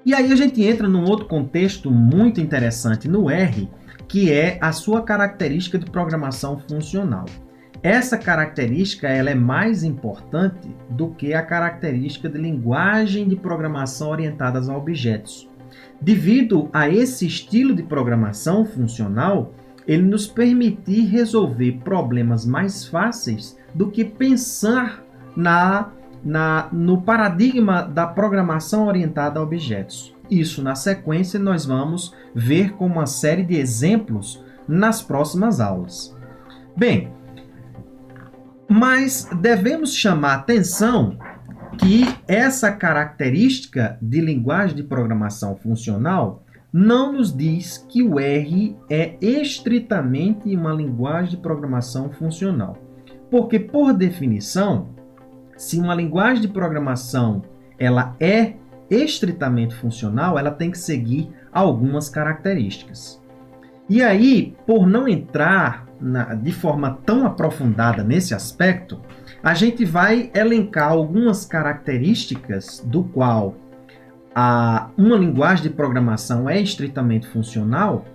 E aí a gente entra num outro contexto muito interessante no R, que é a sua característica de programação funcional. Essa característica ela é mais importante do que a característica de linguagem de programação orientadas a objetos. Devido a esse estilo de programação funcional, ele nos permite resolver problemas mais fáceis do que pensar no paradigma da programação orientada a objetos. Isso, na sequência, nós vamos ver com uma série de exemplos nas próximas aulas. Bem, mas devemos chamar atenção que essa característica de linguagem de programação funcional não nos diz que o R é estritamente uma linguagem de programação funcional. Porque, por definição, se uma linguagem de programação ela é estritamente funcional, ela tem que seguir algumas características. E aí, por não entrar de forma tão aprofundada nesse aspecto, a gente vai elencar algumas características do qual uma linguagem de programação é estritamente funcional.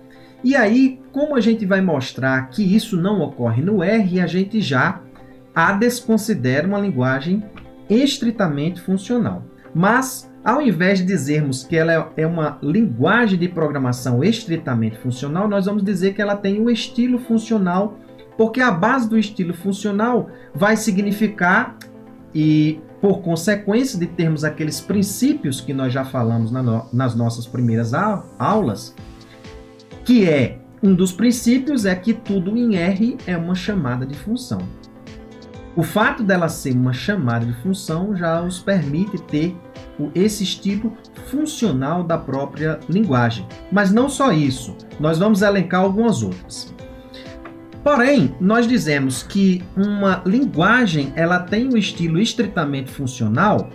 E aí, como a gente vai mostrar que isso não ocorre no R, a gente já a desconsidera uma linguagem estritamente funcional. Mas, ao invés de dizermos que ela é uma linguagem de programação estritamente funcional, nós vamos dizer que ela tem um estilo funcional, porque a base do estilo funcional vai significar, e por consequência de termos aqueles princípios que nós já falamos nas nossas primeiras aulas, que é um dos princípios é que tudo em R é uma chamada de função. O fato dela ser uma chamada de função já os permite ter esse estilo funcional da própria linguagem. Mas não só isso, nós vamos elencar algumas outras. Porém, nós dizemos que uma linguagem ela tem um estilo estritamente funcional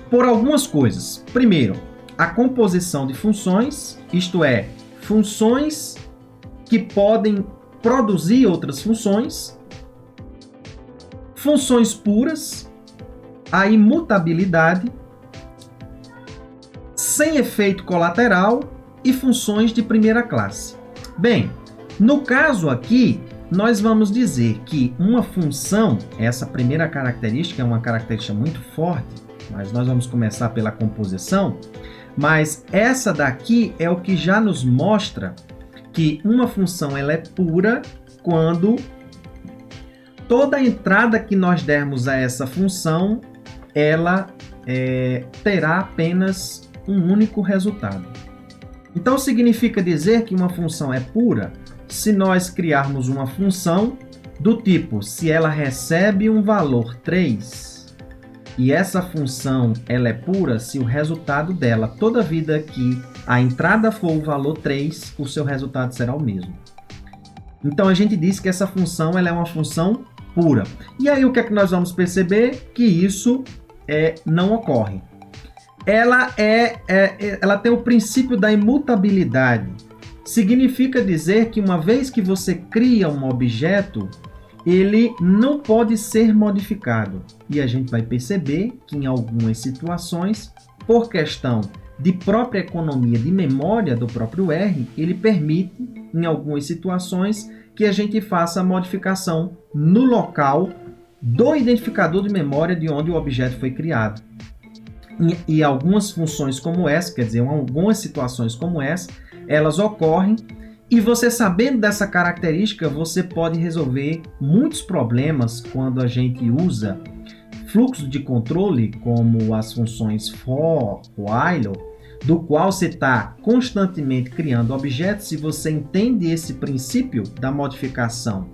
por algumas coisas. Primeiro, a composição de funções, isto é, funções que podem produzir outras funções, funções puras, a imutabilidade, sem efeito colateral e funções de primeira classe. Bem, no caso aqui, nós vamos dizer que uma função, essa primeira característica é uma característica muito forte, mas nós vamos começar pela composição, mas essa daqui é o que já nos mostra que uma função ela é pura quando toda entrada que nós dermos a essa função, ela terá apenas um único resultado. Então, significa dizer que uma função é pura se nós criarmos uma função do tipo, se ela recebe um valor 3, e essa função ela é pura se o resultado dela, toda vida que a entrada for o valor 3, o seu resultado será o mesmo. Então, a gente diz que essa função ela é uma função pura. E aí o que é que nós vamos perceber? Que isso não ocorre. Ela tem o princípio da imutabilidade. Significa dizer que uma vez que você cria um objeto, ele não pode ser modificado. E a gente vai perceber que em algumas situações, por questão de própria economia de memória do próprio R, ele permite, em algumas situações, que a gente faça a modificação no local do identificador de memória de onde o objeto foi criado. E algumas funções como essa, quer dizer, algumas situações como essa, elas ocorrem e você sabendo dessa característica, você pode resolver muitos problemas quando a gente usa fluxo de controle, como as funções for, while, do qual você está constantemente criando objetos. Se você entende esse princípio da modificação,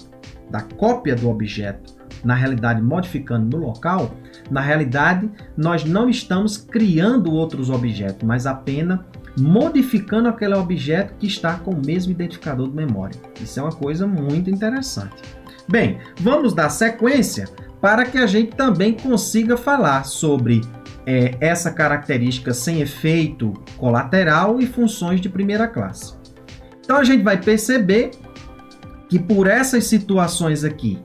da cópia do objeto, na realidade modificando no local, na realidade nós não estamos criando outros objetos, mas apenas modificando aquele objeto que está com o mesmo identificador de memória. Isso é uma coisa muito interessante. Bem, vamos dar sequência para que a gente também consiga falar sobre essa característica sem efeito colateral e funções de primeira classe. Então a gente vai perceber que por essas situações aqui,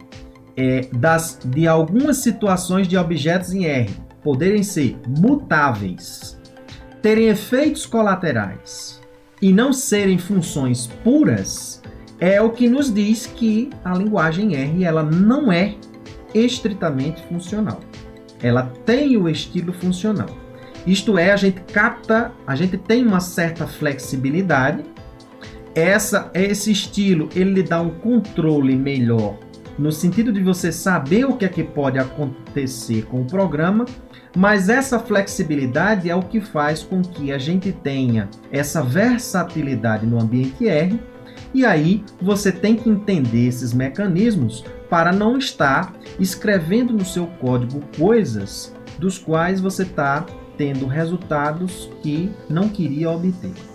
de algumas situações de objetos em R poderem ser mutáveis, terem efeitos colaterais e não serem funções puras, é o que nos diz que a linguagem R ela não é estritamente funcional. Ela tem o estilo funcional. Isto é, a gente tem uma certa flexibilidade. Esse estilo, ele lhe dá um controle melhor, no sentido de você saber o que é que pode acontecer com o programa, mas essa flexibilidade é o que faz com que a gente tenha essa versatilidade no ambiente R, e aí você tem que entender esses mecanismos para não estar escrevendo no seu código coisas dos quais você está tendo resultados que não queria obter.